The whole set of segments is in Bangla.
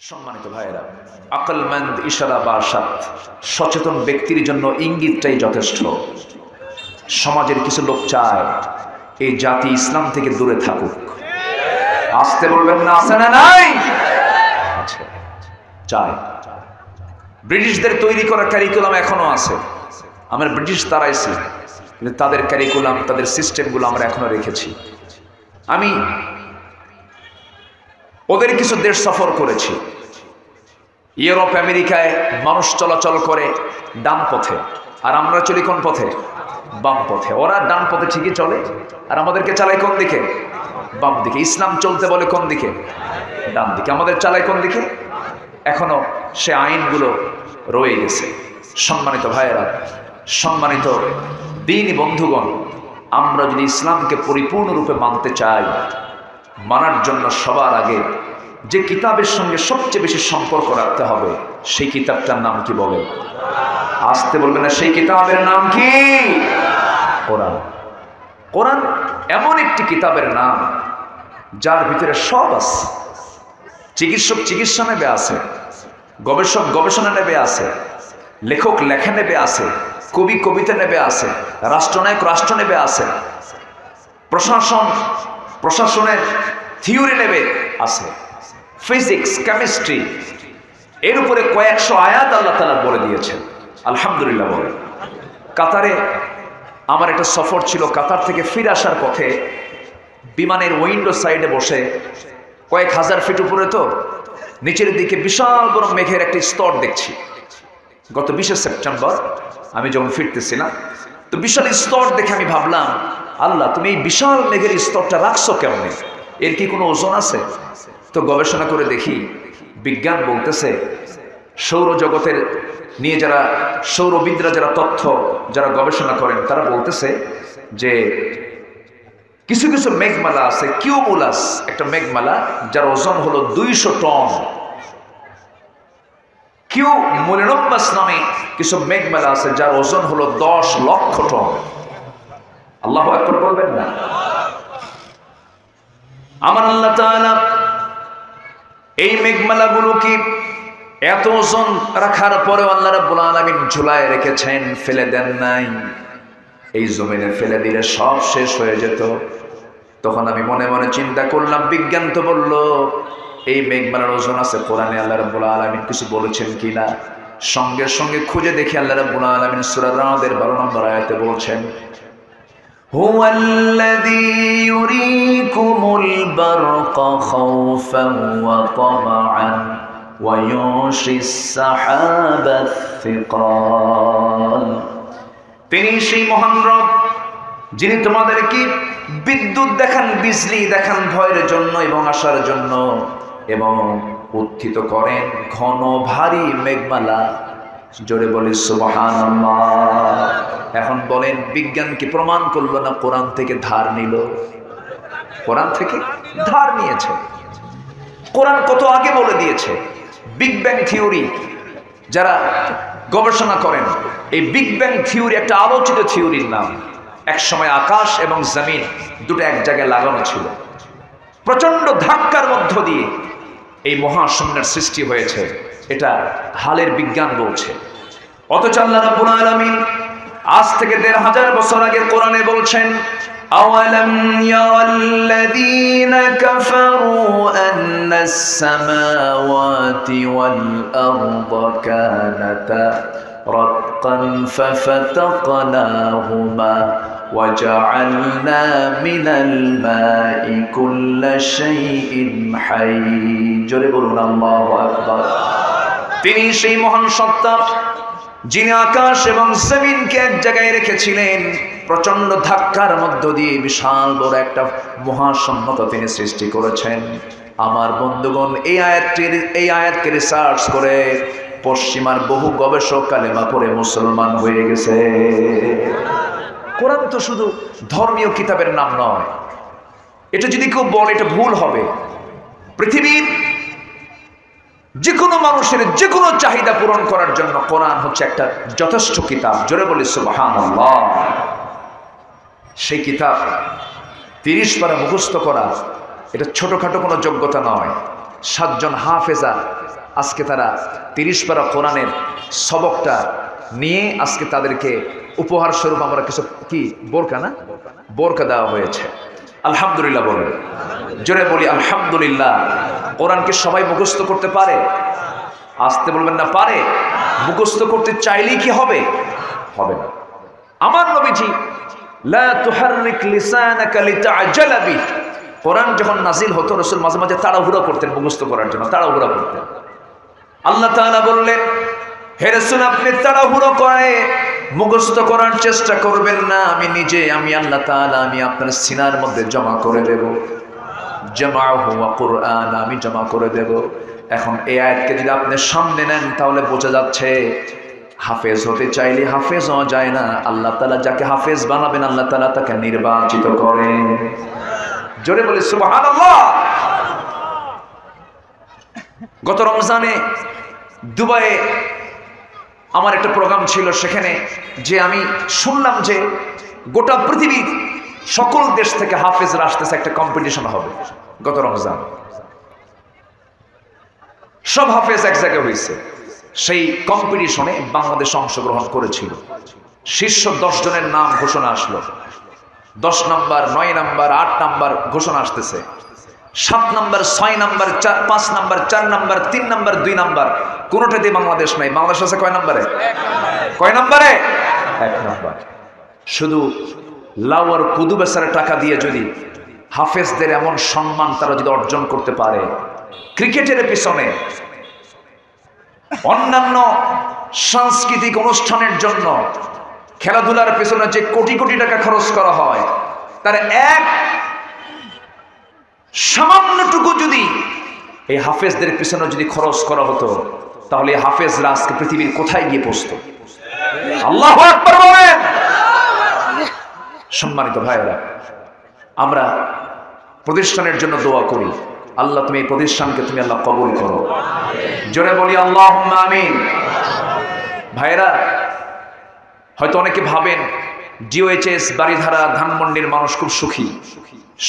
সম্মানিত ভাইয়েরা, আকলমন্দ ইশারা বা সাত সচেতন ব্যক্তির জন্য ইঙ্গিতটাই যথেষ্ট। সমাজের কিছু লোক চায় এই জাতি ইসলাম থেকে দূরে থাকুক। আসতে বলবেন না, আছে না নাই? আচ্ছা, চায়। ব্রিটিশদের তৈরি করা ক্যারিকুলাম এখনো আছে। আমরা ব্রিটিশ তারাইছি, কিন্তু তাদের ক্যারিকুলাম, তাদের সিস্টেমগুলো আমরা এখনো রেখেছি। আমি ওদের কিছু দেশ সফর করেছি। ইউরোপ আমেরিকায় মানুষ চলাচল করে ডান পথে, আর আমরা চলি কোন পথে? বাম পথে। ওরা ডান পথে ঠিকই চলে, আর আমাদেরকে চালায় কোন দিকে? বাম দিকে। ইসলাম চলতে বলে কোন দিকে? ডান দিকে। আমাদের চালায় কোন দিকে? এখনো সে আইনগুলো রয়ে গেছে। সম্মানিত ভাইয়েরা, সম্মানিত দ্বীনি বন্ধুগণ, আমরা যদি ইসলামকে পরিপূর্ণরূপে মানতে চাই, মানার জন্য সবার আগে যে কিতাবের সঙ্গে সবচেয়ে বেশি সম্পর্ক রাখতে হবে, সেই কিতাবটার নাম কি বলেন? আসতে বলবেন না, সেই কিতাবের নাম কি? কোরআন। কোরআন এমন একটি কিতাবের নাম যার ভিতরে সব আছে। চিকিৎসক চিকিৎসা নেবে আছে, গবেষক গবেষণা নেবে আছে, লেখক লেখা নেবে আছে, কবি কবিতা নেবে আছে, রাষ্ট্রনায়ক রাষ্ট্র নেবে আছে, প্রশাসনের থিওরি নেবে আছে, ফিজিক্স কেমিস্ট্রি, এর উপরে কয়েকশো আয়াত আল্লাহ তাআলা বলে দিয়েছেন। আলহামদুলিল্লাহ বলে। কাতারে আমার একটা সফর ছিল। কাতার থেকে ফিরে আসার পথে বিমানের উইন্ডো সাইডে বসে, কয়েক হাজার ফিট উপরে তো, নিচের দিকে বিশাল বড় মেঘের একটি স্তর দেখছি। গত 20শে সেপ্টেম্বর আমি যখন ফিরতেছিলাম, তো বিশাল স্তর দেখে আমি ভাবলাম, আল্লাহ তুমি এই বিশাল মেঘের স্তরটা রাখছো কেমনে? এর কি কোনো ওজন আছে? তো গবেষণা করে দেখি, বিজ্ঞান বলতেছে, সৌরজগতের নিয়ে যারা সৌরবিদরা, যারা তথ্য যারা গবেষণা করেন, তারা বলতেছে যে কিছু কিছু মেঘমালা আছে, কিউমুলাস একটা মেঘমালা, যার ওজন হলো 200 টন। কিউমুলিনাম্বাস নামে কিছু মেঘমালা আছে যার ওজন হলো 10 লক্ষ টন। আল্লাহু আকবার বলবেন না? আমার আল্লাহ তাআলা এই মেঘমালাগুলো কি এত ওজন রাখার পরে আল্লাহ রাব্বুল আলামিন ঝুলায় রেখেছেন, ফেলে দেন নাই। এই জমিনে ফেলে দিলে সব শেষ হয়ে যেত। তখন আমি মনে মনে চিন্তা করলাম, বিজ্ঞান তো বলল এই মেঘমালার ওজন আছে, কোরআনে আল্লাহ রাব্বুল আলামিন কিছু বলেছেন কিনা? সঙ্গে সঙ্গে খুঁজে দেখি আল্লাহ রাব্বুল আলামিন সূরা রাদের 12 নম্বর আয়াতে বলছেন, হুয়াল্লাযী ইউরীকুমুল বারকা খাওফান ওয়া তামআন ওয়া ইউশিস সাহাবাত থিকাল। তিনি সেই মহান রব যিনি তোমাদেরকে বিদ্যুৎ দেখান, বিজলি দেখান ভয়ের জন্য এবং আশার জন্য, এবং উত্থিত করেন ঘন ভারী মেঘমালা। জোরে বলি সুবহানাল্লাহ। এখন বলেন, বিজ্ঞান কি প্রমাণ করলো না কোরআন থেকে ধার নিল? কোরআন থেকে ধার নিয়েছে। কোরআন কত আগে বলে দিয়েছে। বিগ ব্যাং থিওরি যারা গবেষণা করেন, এই বিগ ব্যাং থিওরি একটা আলোচিত থিওরির নাম। এক সময় আকাশ এবং জমিন দুটো এক জায়গায় লাগানো ছিল। প্রচন্ড ধাক্কার মধ্য দিয়ে এই মহাশূন্যের সৃষ্টি হয়েছে, এটা হালের বিজ্ঞান বলছে। অথচ আল্লাহ রাব্বুল আলামিন আজ থেকে 1500 বছর আগে কোরআনে বলছেন, আওয়ালাম ইয়াল্লাযীনা কাফারু আন্নাস সামাওয়াতি ওয়াল আরদা কানাতা রাতকান ফাফাতাকনাহুমা وجعلنا من الماء كل شيء حي। জোরে বলুন আল্লাহু আকবার। তিনি সেই মহান সত্তা যিনি আকাশ এবং জমিনকে এক জায়গায় রেখেছিলেন। প্রচন্ড ধাক্কার মধ্য দিয়ে বিশাল বড় একটা মহাশূন্যতা তিনি সৃষ্টি করেছেন। আমার বন্ধুগণ, এই আয়াতকে রিসার্চ করে পশ্চিমার বহু গবেষক কালেমা পড়ে মুসলমান হয়ে গেছে। কোরআন তো শুধু ধর্মীয় কিতাবের নাম নয়। এটা যদি কেউ বলে, এটা ভুল হবে। পৃথিবীর যে কোনো মানুষের যে কোনো চাহিদা পূরণ করার জন্য কোরআন হচ্ছে একটা যথেষ্ট কিতাব। জোরে বলি সুবহানাল্লাহ। সেই কিতাব 30 পারা মুখস্থ করা এটা ছোটখাটো কোনো যোগ্যতা নয়। 7 জন হাফেজা আজকে তারা 30 পারা কোরআনের সবকটা নিয়ে আজকে তাদেরকে উপহার স্বরূপ আমরা কিছু কি বোরকা না বোরকা দেওয়া হয়েছে। আলহামদুলিল্লাহ বলেন, জোরে বলি আলহামদুলিল্লাহ। কোরআনকে সবাই মুখস্থ করতে পারে? আসতে বলবেন না পারে। মুখস্থ করতে চাইলেই কি হবে? হবে না। আমার নবীজি লা তুহাররিক লিসানাকা লিতাআজালা বি, কোরআন যখন নাজিল হতো রাসূল মাঝে মাঝে তাড়াহুড়া করতেন মুখস্থ করার জন্য, তাড়াহুড়া করতেন। আল্লাহ তাআলা বললেন, হে রাসূল আপনি তাড়াহুড়ো করে মুখস্থ করার চেষ্টা করবেন না, আমি নিজে আমি আল্লাহ তাআলা আমি আপনার সিনার মধ্যে জমা করে দেব। জামাহু ওয়া কুরআন, আমি জমা করে দেব। এখন এই আয়াতকে যদি আপনি সামনে নেন তাহলে বোঝা যাচ্ছে হাফেজ হতে চাইলে হাফেজ হওয়া যায় না। আল্লাহ তাআলা যাকে হাফেজ বানাবেন আল্লাহ তাআলা তাকে নির্বাচিত করেন। জোরে বলি সুবহানাল্লাহ। গত রমজানে দুবাইয়ে আমার একটা প্রোগ্রাম ছিল, সেখানে যে আমি শুনলাম যে গোটা পৃথিবীর সকল দেশ থেকে হাফেজরা আসতেছে, একটা কম্পিটিশন হবে। গত রমজান সব হাফেজ এক জায়গায় হয়েছে। সেই কম্পিটিশনে বাংলাদেশ অংশগ্রহণ করেছিল। শীর্ষ 10 জনের নাম ঘোষণা আসলো। 10 নাম্বার, 9 নাম্বার, 8 নাম্বার ঘোষণা আসতেছে। 7 number, 6 number, 5 number, 4 number, 3 number, 2 number, কোনোটাতেই বাংলাদেশ নাই। বাংলাদেশ আছে কয় নাম্বারে? কয় নাম্বারে? 1 নাম্বার। শুধু লাউয়ার কুদু বেচারে টাকা দিয়ে যদি হাফেজদের এমন সম্মান তারা যদি অর্জন করতে পারে, ক্রিকেটের পিছনে অন্যান্য সাংস্কৃতিক অনুষ্ঠানের জন্য খেলাধুলার পেছনে যে কোটি কোটি টাকা খরচ করা হয়, তার এক সামান্যটুকু যদি এই হাফেজদের পিছনে যদি খরচ করা হতো তাহলে হাফেজরা আজকে পৃথিবীর কোথায় গিয়ে পৌঁছতো? আল্লাহু আকবার বলেন। সম্মানিত ভাইয়েরা, আমরা প্রতিষ্ঠানের জন্য দোয়া করি, আল্লাহ তুমি এই প্রতিষ্ঠানকে তুমি আল্লাহ কবুল করো। জোরে বলি আল্লাহুম্মা আমিন। ভাইয়েরা, হয়তো অনেকে ভাবেন ডিওএইচএস বাড়িধারা ধানমন্ডির মানুষ খুব সুখী।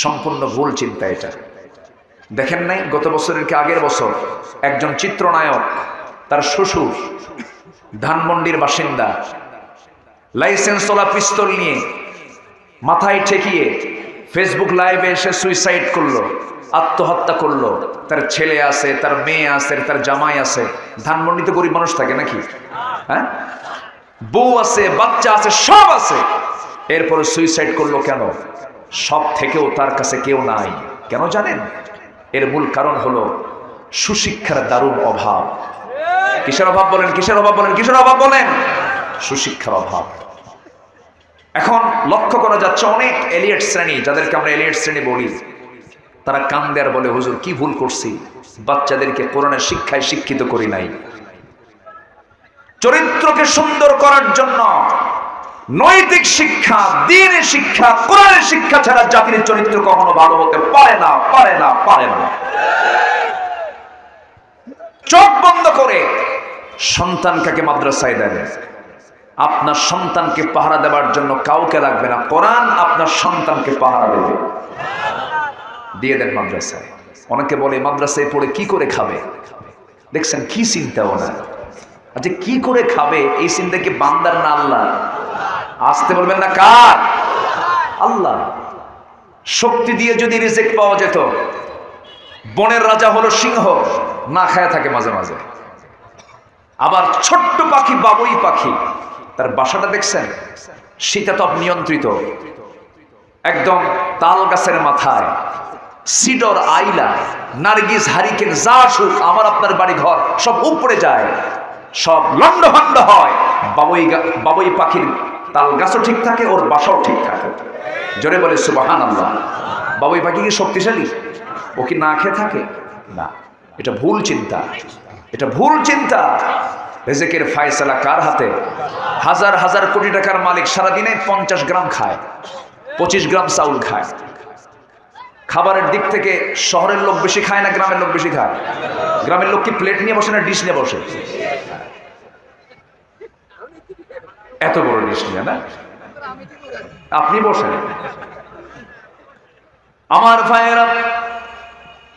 সম্পূর্ণ ভুল চিন্তা এটা। দেখেন নাই গত বছরের কি আগের বছর একজন চিত্রনায়ক, তার শ্বশুর ধানমন্ডির বাসিন্দা, লাইসেন্সওয়ালা পিস্তল নিয়ে মাথায় ঠেকিয়ে ফেসবুক লাইভে এসে সুইসাইড করলো, আত্মহত্যা করলো। তার ছেলে আছে, তার মেয়ে আছে, তার জামাই আছে। ধানমন্ডিতে গরিব মানুষ থাকে নাকি? হ্যাঁ, বউ আছে, বাচ্চা আছে, সব আছে। এরপরে সুইসাইড করলো কেন? সব থেকেও তার কাছে কেউ নাই। কেন জানেন? এর মূল কারণ হলো সুশিক্ষার দারুণ অভাব। কিসের অভাব বলেন? কিসের অভাব বলেন? কিসের অভাব বলেন? সুশিক্ষার অভাব। এখন লক্ষ্য করা যাচ্ছে অনেক এলিয়েট শ্রেণী, যাদেরকে আমরা এলিয়েট শ্রেণী বলি, তারা কান্দে আর বলে হুজুর কি ভুল করছি, বাচ্চাদেরকে কোরআনের শিক্ষায় শিক্ষিত করি নাই। চরিত্রকে সুন্দর করার জন্য নৈতিক শিক্ষা, দ্বীনের শিক্ষা, কোরআনের শিক্ষা ছাড়া জাতির চরিত্র কখনো ভালো হতে পারে না, পারে না, পারে না। চোখ বন্ধ করে সন্তানকে মাদ্রাসায় দেন। আপনার সন্তানকে পাহারা দেওয়ার জন্য কাউকে রাখবে না, কোরআন আপনার সন্তানকে পাহারা দেবে। দিয়ে দেন মাদ্রাসায়। অনেকে বলে মাদ্রাসায় পড়ে কি করে খাবে? দেখছেন কি চিন্তা ওনার? আচ্ছা কি করে খাবে এই চিন্তা কি বান্দার না আল্লাহ? আসতে বলবেন না কার? আল্লাহ। শক্তি দিয়ে যদি রিজিক পাওয়া যেত, বনের রাজা হলো সিংহ, না খায় থাকে মাঝে মাঝে। আবার ছোট্ট পাখি বাবুই পাখি, তার বাসাটা দেখছেন শীতাতপ নিয়ন্ত্রিত, একদম তাল গাছের মাথায়, সিডর, আইলা, নার্গিস, হারিকেন, যা সুখ আমার আপনার বাড়ি ঘর সব উপরে যায়, সব লন্ডভন্ড হয়। বাবুই পাখির তাল গাছও ঠিক থাকে, ওর বাসাও ঠিক থাকে। জোরে বলে সুবহানাল্লাহ। বাবুই পাখি কি শক্তিশালী? ও কি না খেয়ে থাকে? না। এটা ভুল চিন্তা, এটা ভুল চিন্তা। রিজিকের ফয়সালা কার হাতে? হাজার হাজার কোটি টাকার মালিক সারাদিনে 50 গ্রাম খায়, 25 গ্রাম চাউল খায়। খাবারের দিক থেকে শহরের লোক বেশি খায় না গ্রামের লোক বেশি খায়? গ্রামের লোক কি প্লেট নিয়ে বসে না ডিশ নিয়ে বসে? এত বড় ডিশ নিয়ে না, আপনি বসেন। আমার ভাইয়েরা,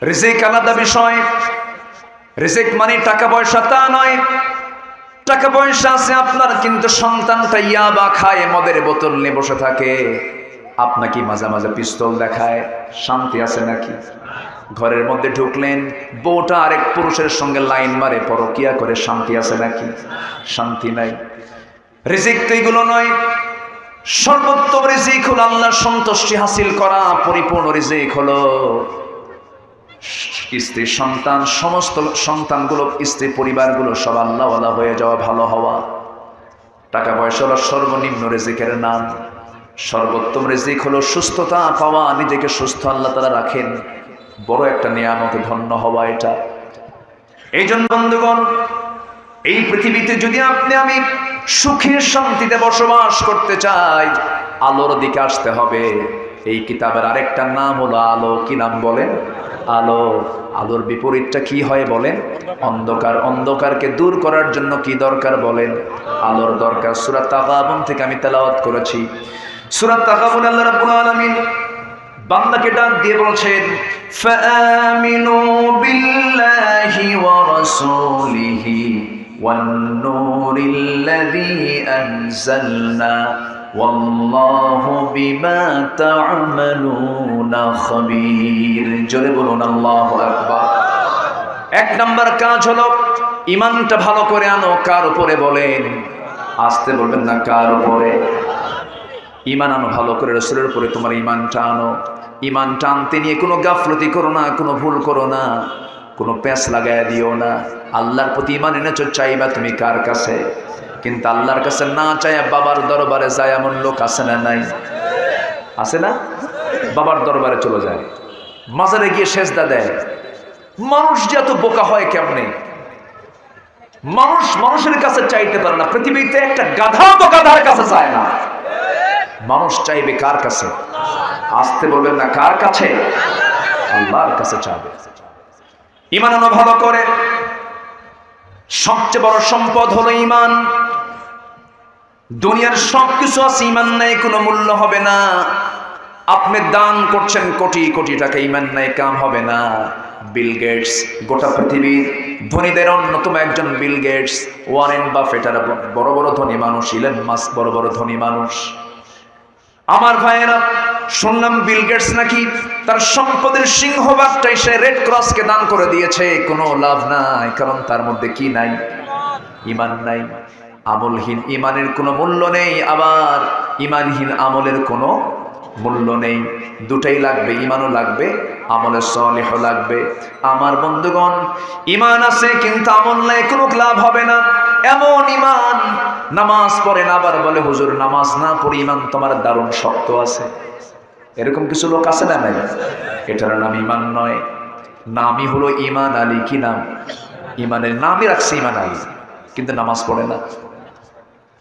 রিজিক আলাদা বিষয়, রিজিক মানে টাকা পয়সা তা নয়। টাকা পয়সা আছে আপনার, কিন্তু সন্তানটা ইয়াবা খায়, মদের বোতল নিয়ে বসে থাকে, আপনাকে মাঝে মাঝে পিস্তল দেখায়, শান্তি আছে নাকি? ঘরের মধ্যে ঢুকলেন, বউটা আরেক পুরুষের সঙ্গে লাইন মারে, পরকিয়া করে, শান্তি আছে নাকি? শান্তি নাই। রিজিক তো এগুলো নয়। সর্বোত্তম রিজিক হলো আল্লাহর সন্তুষ্টি হাসিল করা। পরিপূর্ণ রিজিক হলো স্ত্রী সন্তান, সমস্ত সন্তানগুলো, স্ত্রী পরিবারগুলো সব আল্লাহওয়ালা হয়ে যাওয়া, ভালো হওয়া। টাকা পয়সা হলো সর্বনিম্ন রিজিকের নাম। সর্বোত্তম রিজিক হলো সুস্থতা পাওয়া, নিজেকে সুস্থ আল্লাহ তাআলা রাখেন, বড় একটা নিয়ামতে ধন্য হওয়া এটা। এই জন্য বন্ধুগণ, এই পৃথিবীতে যদি আপনি আমি সুখে শান্তিতে বসবাস করতে চাই, আলোর দিকে আসতে হবে। এই কিতাবের আরেকটা নাম হলো আলো। কি নাম বলেন? আলো। আলোর বিপরীতটা কি হয় বলেন? অন্ধকার। অন্ধকারকে দূর করার জন্য কি দরকার বলেন? আলোর দরকার। সূরা তাগাবুন থেকে আমি তেলাওয়াত করেছি। সূরা তাগাবুন আল্লাহ রাব্বুল আলামিন বান্দাকে ডাক দিয়ে বলছেন, ফাআমিনু বিল্লাহি ওয়া রাসূলিহি ওয়ান নূরিল্লাযী আনজালনা ওয়াল্লাহু বিমা তা'মালুনা খাবীর। জোরে বলুন আল্লাহু আকবার। এক নাম্বার কাজ হলো ঈমানটা ভালো করে আনো। কার উপরে বলেন? আসতে বলবেন না, কার উপরে? ঈমান আনো ভালো করে, রাসূলের উপরে তোমার ঈমানটা আনো। ঈমানটা আনতে নিয়ে কোনো গাফলতি করো না, কোনো ভুল করো না, কোনো প্যাঁচ লাগায় দিও না। আল্লাহর প্রতি ঈমান এনেছো, চাইবা তুমি কার কাছে? কিন্তু আল্লাহর কাছে না চাইয়া বাবার দরবারে যায় এমন লোক আছে না? নাই? আছে না? বাবার দরবারে চলে যায়, মাজারে গিয়ে সেজদা দেয়। মানুষ যে এত বোকা হয় কেমনে? মানুষ মানুষের কাছে চাইতে পারে না। পৃথিবীতে একটা গাধাও তো গাধার কাছে চায় না। মানুষ চাইবে কার কাছে? আসতে বলবেন না, কার কাছে? আল্লাহর কাছে চাইবে। ঈমান আনো ভালো করে। সবচেয়ে বড় সম্পদ হলো ঈমান। দুনিয়ার সবকিছু আছে, ঈমান নাই কোনো মূল্য হবে না। আপনি দান করছেন কোটি কোটি টাকা, ঈমান নাই কাম হবে না। বিল গেটস, গোটা পৃথিবীর ধনীদের অন্যতম একজন বিল গেটস, ওয়ারেন বাফেট, বড় বড় ধনী মানুষ, ইলন মাস্ক, বড় বড় ধনী মানুষ। আমার ভাইয়েরা, শুনলাম বিল গেটস নাকি তার সম্পদের সিংহভাগটাই সে রেড ক্রসকে দান করে দিয়েছে। কোনো লাভ নাই, কারণ তার মধ্যে কি নাই? ঈমান নাই। আমলহীন ঈমানের কোনো মূল্য নেই, আবার ঈমানহীন আমলের কোনো মূল্য নেই। দুটাই লাগবে, ঈমানও লাগবে, আমলে সালেহও লাগবে। আমার বন্ধুগণ, ঈমান আছে কিন্তু আমল নাই, কোনো লাভ হবে না। এমন ঈমান, নামাজ পড়ে না, আবার বলে হুজুর নামাজ না পড়ে ঈমান তোমার দারুণ শক্ত আছে। এরকম কিছু লোক আছে না? নাই? এটার নাম ঈমান নয়, নামই হলো ঈমান আলী। কি নাম? ঈমানের নামই রাখছে ঈমান আলী, কিন্তু নামাজ পড়ে না।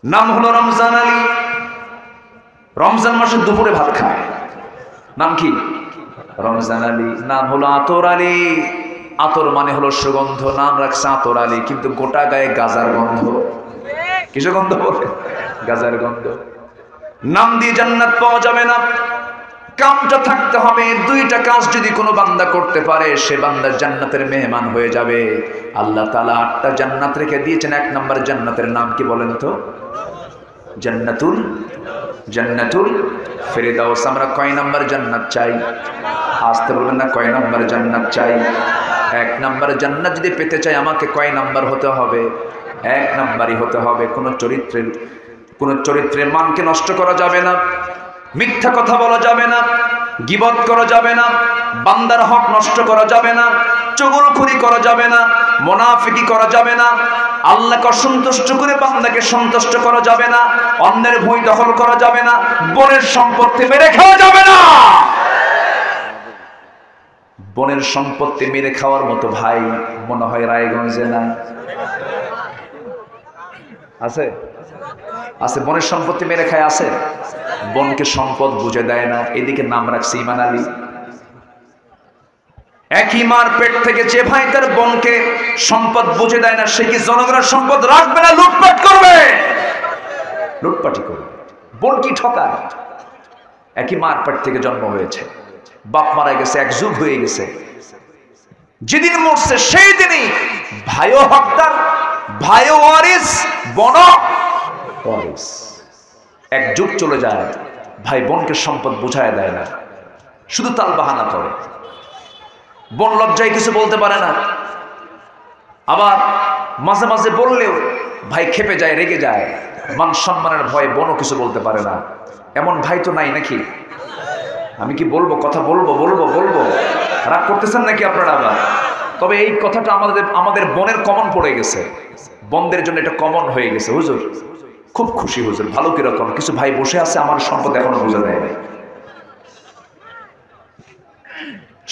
নাম হলো রমজান আলী, রমজান মাসে দুপুরে ভাত খায়। নাম কি? রমজান আলী। নাম হলো আতর আলী, আতর মানে হলো সুগন্ধ, নাম রাখছে আতর আলী, কিন্তু গোটা গায়ে গাজার গন্ধ। কিসের গন্ধ বলে? গাজার গন্ধ। নাম দিয়ে জান্নাত পাওয়া যাবে না, কামটা থাকতে হবে। দুইটা কাজ যদি কোনো বান্দা করতে পারে, সে বান্দা জান্নাতের মেহমান হয়ে যাবে। আল্লাহ তাআলা 8টা জান্নাত রেখে দিয়েছেন। এক নম্বর জান্নাতের নাম কি বলেন তো? জান্নাতুল ফেরদাউস। আমরা কয় নম্বর জান্নাত চাই? আসতে বলবেন না, কয় নম্বর জান্নাত চাই? এক নম্বর জান্নাত যদি পেতে চাই, আমাকে কয় নম্বর হতে হবে? এক নম্বরই হতে হবে। কোনো চরিত্রের মানকে নষ্ট করা যাবে না, মিথ্যা কথা বলা যাবে না, গীবত করা যাবে না, বান্দার হক নষ্ট করা যাবে না, চগলখুরি করা যাবে না, মুনাফিকি করা যাবে না, আল্লাহকে অসন্তুষ্ট করে বান্দাকে সন্তুষ্ট করা যাবে না, অন্যের ভূমি দখল করা যাবে না, বনের সম্পত্তি মেরে খাওয়া যাবে না। বনের সম্পত্তি মেরে খাওয়ার মতো ভাই মনে হয় রায়গঞ্জে না? আছে? আছে? বনের সম্পত্তি মেরে খায় আছে? বনকে সম্পদ বুঝে দেয় না, এদিকে নাম রাখছে ঈমান আলী। একই মার পেট থেকে যে ভাই তার বনকে সম্পদ বুঝে দেয় না, সে কি জনগণের সম্পদ রাখবে না লুটপাট করবে? লুটপাটি করবে। বন কি ঠকায়? একই মার পেট থেকে জন্ম হয়েছে, বাপ মারা গেছে, এক যুগ হয়ে গেছে, যেদিন মরছে সেই দিনই ভাইও হকদার, ভাইও ওয়ারিস, বোনও ওয়ারিস। এক যুগ চলে যায়, ভাই বোনকে সম্পদ বুঝায় দেয় না, শুধু তাল বাহানা করে। বোন লজ্জায় কিছু বলতে পারে না, আবার মাঝে মাঝে বললেও ভাই খেপে যায়, রেগে যায়, মান সম্মানের ভয়ে বোনও কিছু বলতে পারে না। এমন ভাই তো নাই নাকি? আমি কি বলবো, কথা বলবো বলবো বলবো, রাগ করতেছেন নাকি আপনারা? আবার তবে এই কথাটা আমাদের বোনের কমন পড়ে গেছে, বোনদের জন্য এটা কমন হয়ে গেছে। হুজুর খুব খুশি, হুজুর ভালো কিরকম? কিছু ভাই বসে আছে আমার সম্পদ এখনো বুঝে দেয় নাই।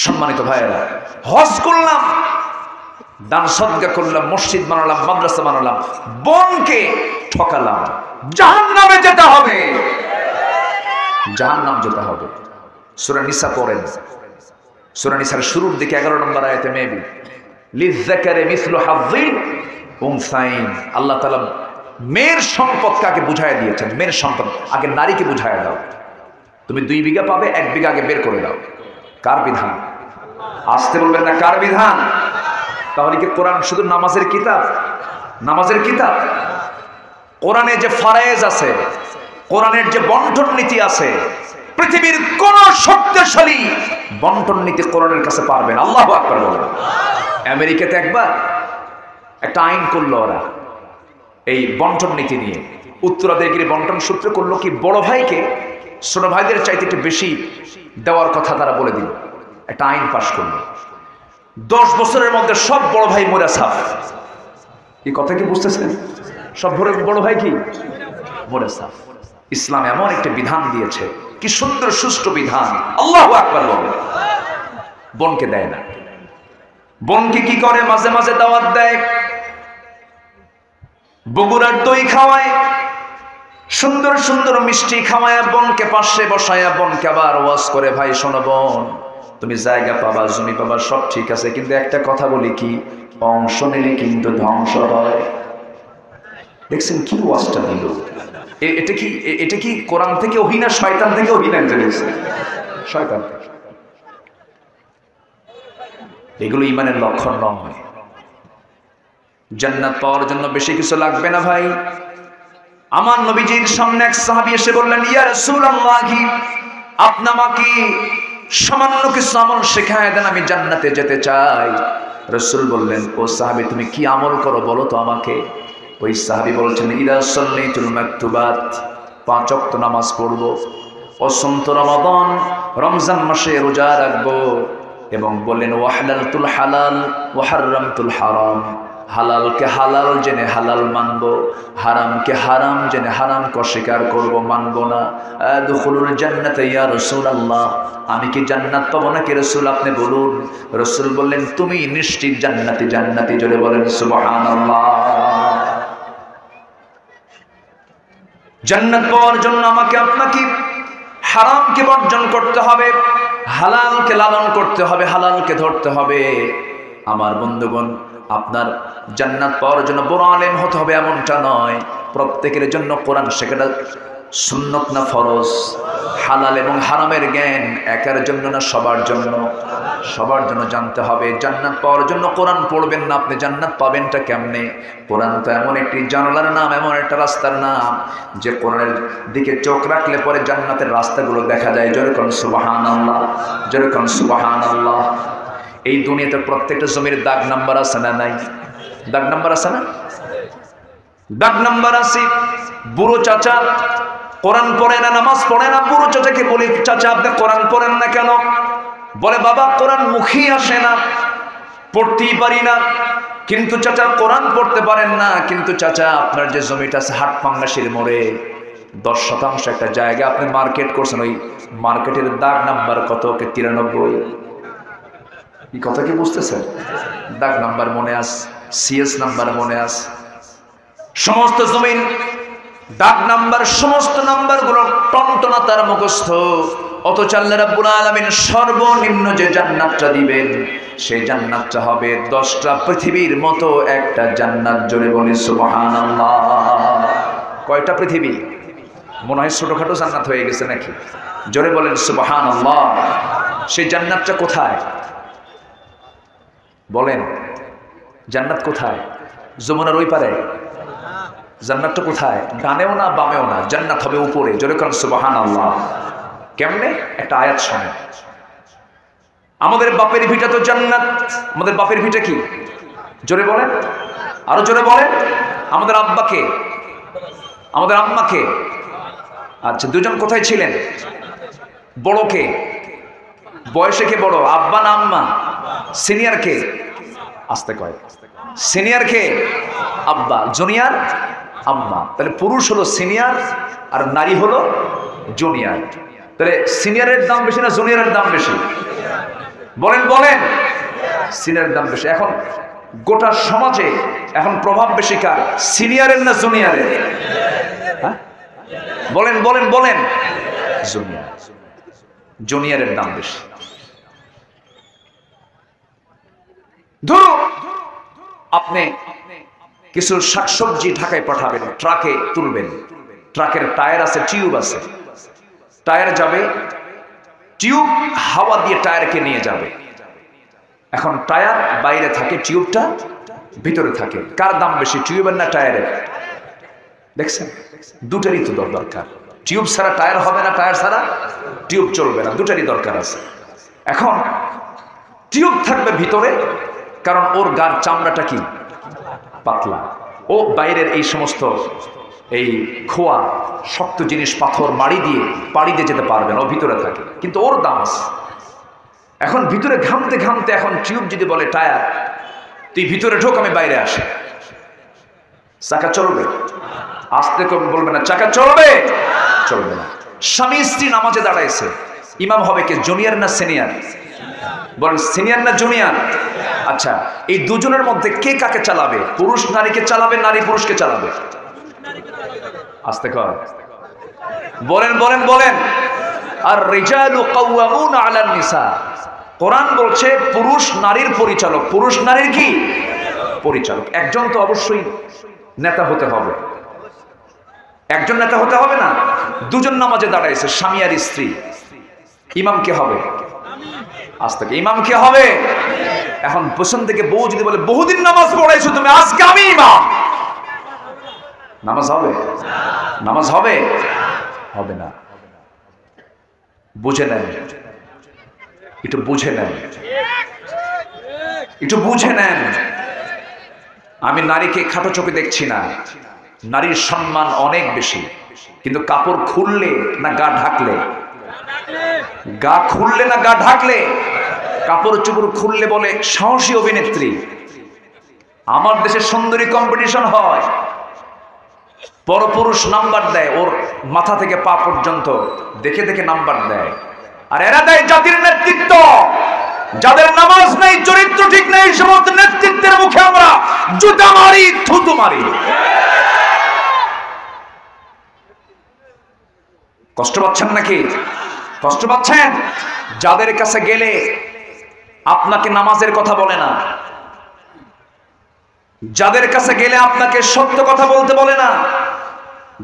সম্মানিত ভাইয়েরা, হজ করলাম, দান সদকা করলাম, মসজিদ বানালাম, মাদ্রাসা বানালাম, বোনকে ঠকালাম, জাহান্নামে যেতে হবে, জাহান্নাম যেতে হবে। সূরা নিসা পড়েন, সূরা নিসার শুরুর দিকে 11 নম্বর আয়াতে মেবি লিযযাকারি মিসলু হাযযিল উনসাইন। আল্লাহ তাআলা মেয়ের সম্পদ কাকে বুঝায় দিয়েছেন? মেয়ের সম্পদ আগে নারীকে বুঝায় দাও। তুমি 2 বিঘা পাবে, 1 বিঘা আগে বের করে দাও। কার বিধান? আসতে বলবেন না, কার বিধান? তাহলে কি কোরআন শুধু নামাজের কিতাব? নামাজের কিতাব? কোরআনে যে ফরজ আছে, কোরআনের যে বন্টন নীতি আছে, পৃথিবীর কোন শক্তিশালী বন্টন নীতি কোরআনের কাছে পারবেন। আল্লাহু আকবার বলেন। আমেরিকাতে একবার একটা আইন করলো ওরা এই বন্টন নীতি নিয়ে, উত্তরাধিকারী বন্টন সূত্রে করলো কি, বড় ভাইকে ছোট ভাইদের চাইতে একটু বেশি দেওয়ার কথা তারা বলে দিল, একটা আইন পাশ করলো। 10 বছরের মধ্যে সব বড় ভাই মরে সাফ। এই কথা কি বুঝতেছেন? সব বড় ভাই কি মরে সাফ। ইসলাম এমন একটা বিধান দিয়েছে, কি সুন্দর সুষ্ঠু বিধান। আল্লাহু আকবার বলেন। বোনকে দেয় না, বোনকে কি করে? মাঝে মাঝে দাওয়াত দেয়, বগুড়ার দই খাওয়ায়, সুন্দর সুন্দর মিষ্টি খাওয়ায়, বোনকে পাশে বসায়া বোনকে আবার ওয়াজ করে, ভাই শোনো বোন, তুমি জায়গা পাবা, জমি পাবা, সব ঠিক আছে, কিন্তু একটা কথা বলি, কি অংশ নিলে কিন্তু ধ্বংস হয়। দেখছেন কি ওয়াজটা দিল? এটা কি কোরআন থেকে ওহী না শয়তান থেকে ওহী? না শয়তান। এগুলো ঈমানের লক্ষণ নয়। জান্নাত পাওয়ার জন্য বেশি কিছু লাগবে না ভাই। আমার নবীজির সামনে এক সাহাবী এসে বললেন, ইয়া রাসূলুল্লাহ, আপনি আমাকে সামান্য কিছু আমল শেখায় দেন, আমি জান্নাতে যেতে চাই। রাসূল বললেন, ও সাহাবী, তুমি কি আমল করো বলো তো আমাকে। ওই সাহাবী বলছেন, ইদা সাল্লাইতুল মাকতুবাত, 5 ওয়াক্ত নামাজ পড়বো, অসন্ত রমাদান, রমজান মাসে রোজা রাখবো, এবং বললেন ওয়াহলালতুল হালাল ওয়া হারামতুল হারাম, হালালকে হালাল জেনে হালাল মানবো, হারামকে হারাম জেনে হারামকে অস্বীকার করব, মানবো না। আদখুলুল জান্নাতা ইয়া রাসূলুল্লাহ, আমি কি জান্নাত পাবো নাকি রাসূল, আপনি বলুন। রাসূল বললেন, তুমি নিশ্চিত জান্নাতি, জান্নাতি। জোরে বলেন সুবহানাল্লাহ। জান্নাত পাওয়ার জন্য আমাকে আপনাকে হারামকে বর্জন করতে হবে, হালালকে লালন করতে হবে, হালালকে ধরতে হবে। আমার বন্ধুগণ, আপনার জান্নাত পাওয়ার জন্য বড় আলেম হতে হবে এমনটা নয়। প্রত্যেকের জন্য কোরআন শেখাটা সুন্নত না ফরজ? হালাল এবং হারামের জ্ঞান একার জন্য না সবার জন্য? সবার জন্য জানতে হবে। জান্নাত পাওয়ার জন্য কোরআন পড়বেন না, আপনি জান্নাত পাবেনটা কেমনে? কোরআন তো এমন একটি জানালার নাম, এমন একটা রাস্তার নাম, যে কোরআনের দিকে চোখ রাখলে পরে জান্নাতের রাস্তাগুলো দেখা যায়। জোরে কোন সুবহানাল্লাহ, জোরে কোন সুবহানাল্লাহ। এই দুনিয়াতে প্রত্যেকটা জমির দাগ নাম্বার আছে না নাই? দাগ নাম্বার আছে না? দাগ নাম্বার আছে। বুড়ো চাচা কোরআন পড়ে না, নামাজ পড়ে না, বুড়ো চাচাকে বলি, চাচা আপনি কোরআন পড়েন না কেন? বলে, বাবা কোরআন মুখেই আসে না, পড়তেই পারি না। কিন্তু চাচা কোরআন পড়তে পারেন না, কিন্তু চাচা আপনার যে জমিটা আছে হাটপাঙ্গাশির মোড়ে 10% একটা জায়গা আপনি মার্কেট করছেন, ওই মার্কেটের দাগ নাম্বার কত? 93। এই কথা কি বুঝতেছেন? দাগ নাম্বার মনে আছে, সিএস নাম্বার মনে আছে, সমস্ত জমিন দাগ নাম্বার, সমস্ত নাম্বারগুলো টনটনা তার মুখস্থ। অথচ আল্লাহ রাব্বুল আলামিন সর্বনিম্ন যে জান্নাতটা দিবেন, সেই জান্নাতটা হবে 10টা পৃথিবীর মতো একটা জান্নাত। জোরে বলি সুবহানাল্লাহ। কয়টা পৃথিবী? মনে হয় ছোটখাটো জান্নাত হয়ে গেছে নাকি? জোরে বলেন সুবহানাল্লাহ। সেই জান্নাতটা কোথায়? বলেন জান্নাত কোথায়? যমুনার ওই পারে? জান্নাতটা কোথায়? ডানেও না বামেও না, জান্নাত হবে উপরে। জোরে করেন সুবহানাল্লাহ। কেমনে? একটা আয়াত শোনেন। আমাদের বাপের ভিটা তো জান্নাত। আমাদের বাপের ভিটা কি? জোরে বলেন, আরো জোরে বলেন। আমাদের আব্বাকে, আমাদের আম্মাকে। আচ্ছা, দুজন কোথায় ছিলেন? বড় কে? বয়সে কে বড়, আব্বা না আম্মা? সিনিয়র কে? আস্তে কয়। সিনিয়র কে? আব্বা, জুনিয়র আম্মা। তাহলে পুরুষ হলো সিনিয়র আর নারী হলো জুনিয়র। তাহলে সিনিয়রের দাম বেশি না জুনিয়রের দাম বেশি? বলেন বলেন। সিনিয়রের দাম বেশি। এখন গোটা সমাজে এখন প্রভাব বেশি কার? সিনিয়রের না জুনিয়রের? হ্যাঁ বলেন বলেন বলেন। জুনিয়র, জুনিয়রের দাম বেশি। ধরো আপনি কিছু শাকসবজি ঢাকায় পাঠাবেন, ট্রাকে তুলবেন। ট্রাকের টায়ার আছে, টিউব আছে, টায়ার যাবে, টিউব হাওয়া দিয়ে টায়ারকে নিয়ে যাবে। এখন টায়ার বাইরে থাকে, টিউবটা ভিতরে থাকে। কার দাম বেশি, টিউবের না টায়ারের? দেখছেন, দুটারই তো দরকার। টিউব ছাড়া টায়ার হবে না, টায়ার ছাড়া টিউব চলবে না, দুটারই দরকার আছে। এখন টিউব থাকবে ভিতরে, কারণ ওর গার চামড়াটা কি পাতলা। ও বাইরের এই সমস্ত এই খোয়া শক্ত জিনিস, পাথর মাড়ি দিয়ে পাড়ি দিয়ে যেতে পারবে না, ও ভিতরে থাকে, কিন্তু ওর দাম আছে। এখন ভিতরে ঘামতে ঘামতে এখন টিউব যদি বলে টায়ার তুই ভিতরে ঢোক, আমি বাইরে আসি, চাকা চলবে? আস্তে করে বলবে না চাকা চলবে? চলবে না। স্বামী স্ত্রী নামাজে দাঁড়াইছে, ইমাম হবে কে, জুনিয়র না সিনিয়র? বলেন সিনিয়র না জুনিয়র? আচ্ছা, এই দুজনের মধ্যে কে কাকে চালাবে? পুরুষ নারীকে চালাবে, নারী পুরুষকে চালাবে? আস্তে কর, বলেন বলেন বলেন। আর রিজালু কাওয়ামুনা আলান নিসা। কোরআন বলছে পুরুষ নারীর পরিচালক। পুরুষ নারীর কি পরিচালক? একজন তো অবশ্যই নেতা হতে হবে। একজন নেতা হতে হবে না? দুজন নামাজে দাঁড়াইছে, স্বামী আর স্ত্রী, ইমাম কে হবে? আজ থেকে ইমাম কে হবে? এখন পেছন থেকে বউ যদি বলে বহুদিন নামাজ পড়াইছো তুমি, আজকে আমি ইমাম, নামাজ হবে? নামাজ হবে? হবে না। বুঝে নেন, একটু বুঝে নেন, একটু বুঝে নেন। আমি নারীকে খাটো চোখে দেখছি না, নারীর সম্মান অনেক বেশি। কিন্তু কাপড় খুললে না গা ঢাকলে? গা খুললে না গা ঢাকলে? কাপড় চোপড় খুললে বলে সাহসী অভিনেত্রী। আমার দেশে সুন্দরী কম্পিটিশন হয়, পরপুরুষ নাম্বার দেয়, ওর মাথা থেকে পা পর্যন্ত দেখে দেখে নাম্বার দেয়। আর এরা দেয় জাতির নেতৃত্ব। যাদের নামাজ নেই, চরিত্র ঠিক নেই, সমস্ত নেতৃত্বের মুখে আমরা জুতা মারি, থুতু মারি। কষ্ট পাচ্ছেন নাকি? কষ্ট পাচ্ছেন? যাদের কাছে গেলে আপনাকে নামাজের কথা বলে না, যাদের কাছে গেলে আপনাকে সত্য কথা বলতে বলে না,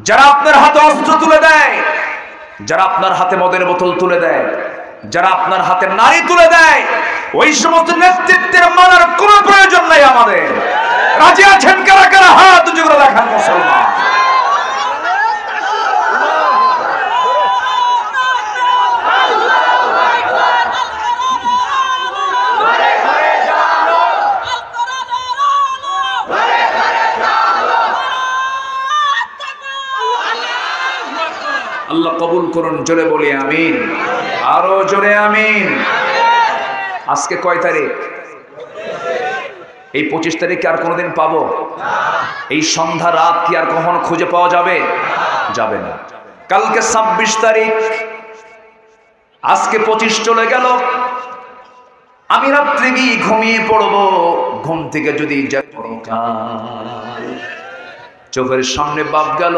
যারা আপনার হাতে অস্ত্র তুলে দেয়, যারা আপনার হাতে মদের বোতল তুলে দেয়, যারা আপনার হাতে নারী তুলে দেয়, ওই সমস্ত নেতৃত্বের মানার কোনো প্রয়োজন নাই আমাদের। রাজি আছেন কারা কারা? হাত উঁচু করে দেখান মুসলমান। আল্লাহ কবুল করুন, জোরে বলি আমিন, আরো জোরে আমিন। আজকে কয় তারিখ? এই 25 তারিখ আর কোনোদিন পাবো? এই সন্ধ্যা রাত কি আর কখনো খুঁজে পাওয়া যাবে? যাবে না। কালকে 26 তারিখ, আজকে 25 চলে গেল। আমি রাত্রে গিয়ে ঘুমিয়ে পড়বো, ঘুম থেকে যদি চোখের সামনে বাপ গেল,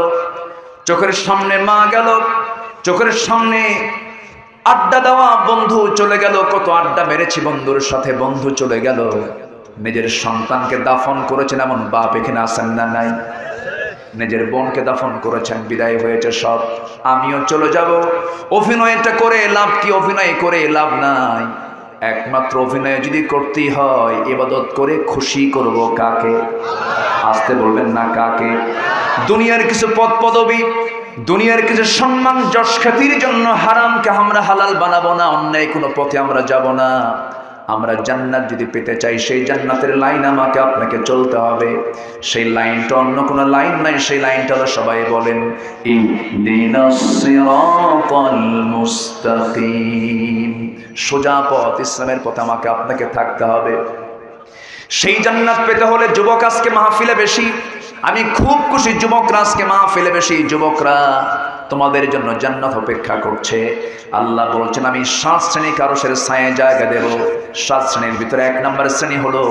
চোখের সামনে মা গেল, চোখের সামনে আড্ডা দেওয়া বন্ধু চলে গেল, কত আড্ডা মেরেছি বন্ধুর সাথে, বন্ধু চলে গেল। নিজের সন্তানকে দাফন করেছেন এমন বাপ এখানে আছেন না নাই? নিজের বোনকে দাফন করেছেন, বিদায় হয়েছে সব। আমিও চলে যাব। অভিনয়টা করে লাভ কি? অভিনয় করে লাভ নাই। একমাত্র অভিনয় যদি করতে হয় ইবাদত করে খুশি করব কাকে? আসতে বলবেন না কাকে? দুনিয়ার কিছু পদ পদবী, দুনিয়ার কিছু সম্মান যশ খ্যাতির জন্য হারামকে আমরা হালাল বানাবো না, অন্যায় কোনো পথে আমরা যাব না। আমরা জান্নাত যদি পেতে চাই সেই জান্নাতের লাইন আমাকে আপনাকে চলতে হবে। সেই লাইনটা অন্য কোনো লাইন নাই, সেই লাইনটা হলো সবাই বলেন ইহদিনাস সিরাতাল মুস্তাকিম। সোজা পথ, ইসলামের পথে আমাকে আপনাকে থাকতে হবে। সেই জান্নাত পেতে হলে যুবক আজকে মাহফিলে বেশি, আমি খুব খুশি যুবকরা আজকে মাহফিলে বেশি। যুবকরা তোমাদের জন্য জান্নাত অপেক্ষা করছে। আল্লাহ বলছেন আমি 7 শ্রেণী কারোশের ছায়া জায়গা দেব। 7 শ্রেণীর ভিতরে 1 নম্বর শ্রেণী হলো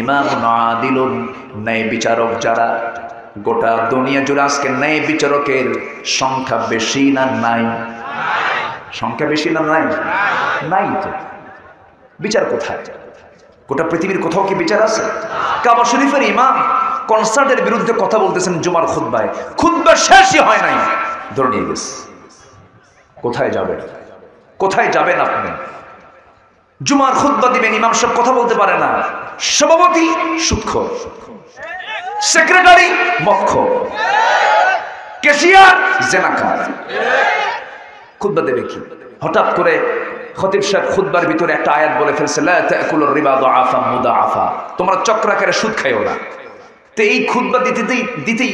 ইমামুন আদিলুন, ন্যায় বিচারক যারা। গোটা দুনিয়া জুড়ে আজকে ন্যায় বিচারকের সংখ্যা বেশি না নাই? সংখ্যা বেশি না নাই? নাই তো। বিচার কোথায়? গোটা পৃথিবীর কোথাও কি বিচার আছে? কাবা শরীফের ইমাম কনসার্টের বিরুদ্ধে কথা বলতেছেন জুমার খুতবায়, খুতবা শেষই হয় নাই, ধরে নিয়ে গেছে। কোথায় যাবেন? কোথায় যাবেন আপনি? জুমার খুতবা দিবেন, ইমাম সব কথা বলতে পারে না, সভাপতি সুদখোর, সেক্রেটারি মদখোর, ক্যাশিয়ার জেনাকার, খুতবা দেবে কি? হঠাৎ করে খতিব সাহেব খুতবার ভিতরে একটা আয়াত বলে ফেলছে, লা তাকুলুর রিবা দুআফা মুদাআফা, তোমরা চক্রাকারে সুদ খাইও না। তো এই খুতবা দিতেই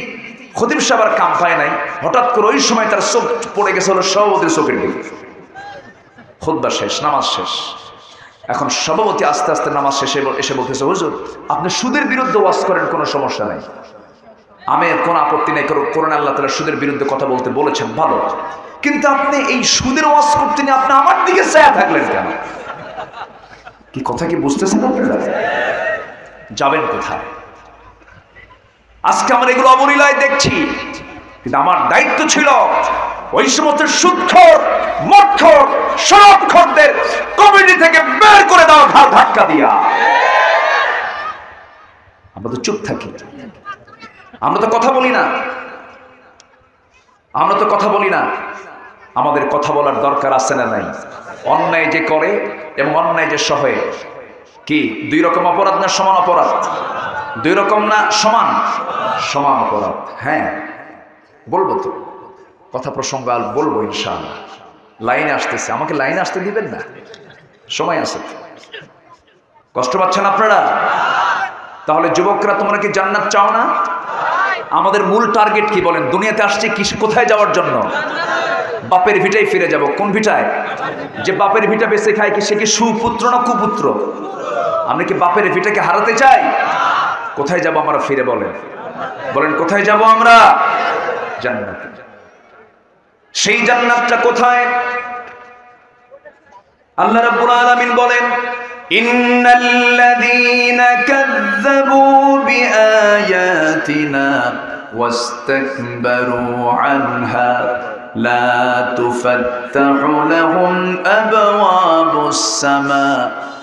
খতিব সাহেব আর কাম পায় নাই, হঠাৎ করে ওই সময় তার চোখ পড়ে গেছে হলো সভাপতির চোখের দিকে। খুতবা শেষ, নামাজ শেষ। এখন সভাপতি আস্তে আস্তে নামাজ শেষে এসে বলতেছে, হুজুর আপনি সুদের বিরুদ্ধে ওয়াজ করেন, কোনো সমস্যা নাই, আমি কোনো আপত্তি নেই, কোরআন আল্লাহ তাআলা সুদের বিরুদ্ধে কথা বলতে বলেছেন, ভালো, কিন্তু আপনি এই সুদের ওয়াজ করতে নিয়ে আপনি আমার দিকে চেয়ে থাকলেন কেন? কি কথা কি বুঝতেছেন আপনারা? যাবেন কোথায়? আজকে আমরা এগুলো অবলীলায় দেখছি, কিন্তু আমার দায়িত্ব ছিল ওই সমস্ত সুদখোর, মদখোর, শরাবখোরদের কমিটি থেকে বের করে দেওয়া, ঘাড় ধাক্কা দিয়া। আমরা তো চুপ থাকি, আমরা তো কথা বলি না, আমরা তো কথা বলি না। আমাদের কথা বলার দরকার আছে না নাই? অন্যায় যে করে এবং অন্যায় যে সহে, কি 2 রকম অপরাধ না সমান অপরাধ? 2 রকম না সমান? সমান অপরাধ। হ্যাঁ বলবো তো, কথা প্রসঙ্গ আর বলবো ইনশাআল্লাহ। লাইনে আসতেছে, আমাকে লাইনে আসতে দিবেন না, সময় আছে। কষ্ট পাচ্ছেন আপনারা? তাহলে যুবকরা তোমরা কি জান্নাত চাও না? আমাদের মূল টার্গেট কি বলেন? দুনিয়াতে আসছে কি, কোথায় যাওয়ার জন্য? বাপের ভিটায় ফিরে যাব। কোন ভিটায়? যে বাপের ভিটা বেঁচে খায় কি সে কি সুপুত্র না কুপুত্র? আমরা কি বাপের ভিটাকে হারাতে চাই? কোথায় যাব আমরা ফিরে? বলেন বলেন কোথায় যাব আমরা? জান্নাতে। সেই জান্নাতটা কোথায়? আল্লাহ রাব্বুল আলামিন বলেন, ইন্নাল্লাযীনা কাযযাবু বিআয়াতিনা ওয়াস্তাকবারু আনহা লা তুফাত্তাহু লাহুম আবওয়াবুস সামা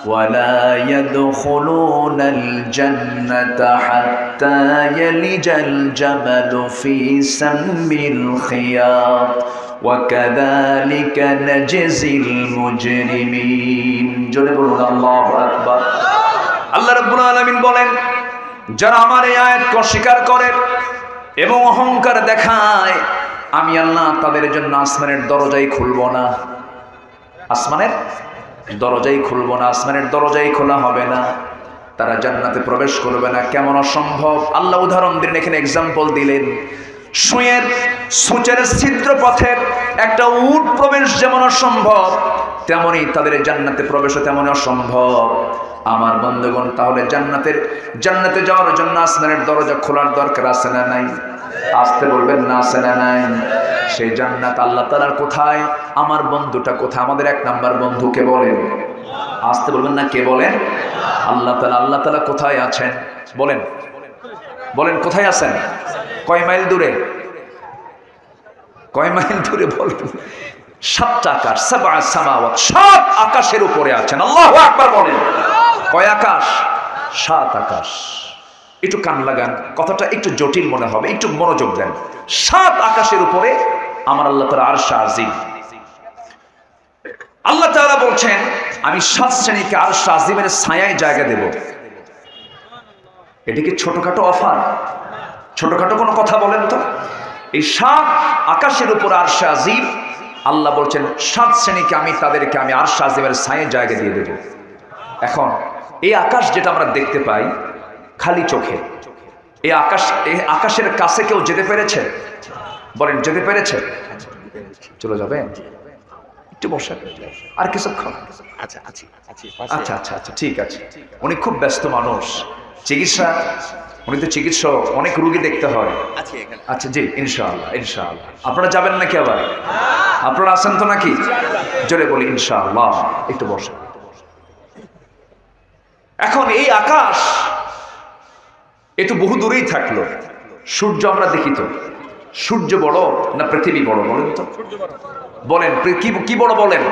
ওয়ালা ইয়াদখুলুনাল জান্নাতা হাত্তা ইয়ালিজাল জামালু ফি সাম্মিল খিয়াত ওয়াকাযালিকা নাজজিল মুজরিমিন। জোরে বলুন আল্লাহু আকবার। আল্লাহ রাব্বুল আলামিন বলেন, যারা আমার এই আয়াতকে অস্বীকার করে এবং অহংকার দেখায়, আমি আল্লাহ তাদের জন্য আসমানের দরজাই খুলব না। আসমানের দরজাই খুলব না, আসমানের দরজাই খোলা হবে না, তারা জান্নাতে প্রবেশ করবে না। কেমন অসম্ভব! আল্লাহ উদাহরণ দিলেন, এখানে এক্সাম্পল দিলেন। সুঁয়ের সূচের ছিদ্র পথের একটা উট প্রবেশ যেমন অসম্ভব, তেমনি তাদের জান্নাতে প্রবেশ তেমনই অসম্ভব। আমার বন্ধুগণ, তাহলে জান্নাতে যাওয়ার জন্য আসমানের দরজা খোলার দরকার আছে না নাই? আসতে বলবেন না, আছে না নাই? সেই জান্নাত আল্লাহ তাআলার কোথায়? আমার বন্ধুটা কোথায়? আমাদের 1 নাম্বার বন্ধু কে বলেন? আসতে বলবেন না, কে বলেন? আল্লাহ তাআলা। আল্লাহ তাআলা কোথায় আছেন বলেন? বলেন কোথায় আছেন? কয় মাইল দূরে? কয় মাইল দূরে বলেন? 7 আকাশ, 7 সামাওয়াত, 7 আকাশের উপরে আছেন। আল্লাহু আকবার বলেন। কয় আকাশ? 7 আকাশ। একটু কান লাগান, কথাটা একটু জটিল মনে হবে, একটু মনোযোগ দেন। 7 আকাশের উপরে আমার আল্লাহ তাআলা আরশ আজিম। আল্লাহ তাআলা বলছেন আমি 7 শ্রেণীকে আরশ আজিমের ছায়ায় জায়গা দেব। এটা কি ছোটখাটো অফার? ছোটখাটো কোনো কথা বলেন তো? এই 7 আকাশের উপর আরশ আজিম, আল্লাহ বলছেন 7 শ্রেণীকে তাদেরকে আমি আরশ আজিমের ছায়ায় জায়গা দিয়ে দেব। এখন এই আকাশ যেটা আমরা দেখতে পাই খালি চোখে, এই আকাশের কাছে কেউ যেতে পেরেছে? বলেন, যেতে পেরেছে? চলে যাবেন? একটু বসেন আর কিছুক্ষণ। আচ্ছা আচ্ছা আচ্ছা আচ্ছা, ঠিক আছে। উনি খুব ব্যস্ত মানুষ, উনি তো চিকিৎসক, অনেক রোগী দেখতে হয়। আচ্ছা জি, ইনশাআল্লাহ ইনশাআল্লাহ। আপনারা যাবেন নাকি আবার? আপনারা আছেন তো নাকি? জোরে বলি ইনশাআল্লাহ। একটু বসেন। এখন এই আকাশ একটু বহু দূরেই থাকলো, সূর্য আমরা দেখি তো, সূর্য বড় না পৃথিবী বড় বলেন তো? বলেন কি বড় বলেন?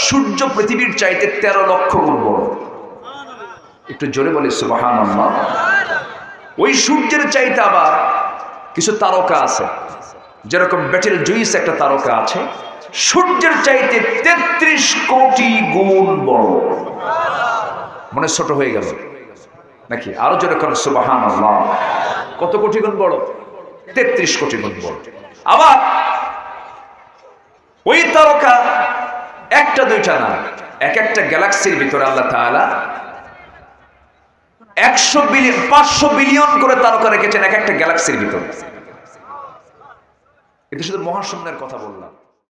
সূর্য পৃথিবীর চাইতে 13 লক্ষ গুণ বড়। একটু জোরে বলি সুবহানাল্লাহ। ওই সূর্যের চাইতে আবার কিছু তারকা আছে, যেরকম বেটেল জুইস একটা তারকা আছে, সূর্যের চাইতে 33 কোটি গুণ বড়। মনে ছোট হয়ে গেল নাকি? আরো জোরে করেন সুবহানাল্লাহ। কত কোটি গুণ বড়? 33 কোটি গুণ বড়। আবার ওই তারকা একটা দুইটা না, এক একটা গ্যালাক্সির ভিতরে আল্লাহ তাআলা 100 বিলিয়ন 500 বিলিয়ন করে তারকা রেখেছেন এক একটা গ্যালাক্সির ভিতরে। এটা শুধু মহাশূন্যের কথা বললাম।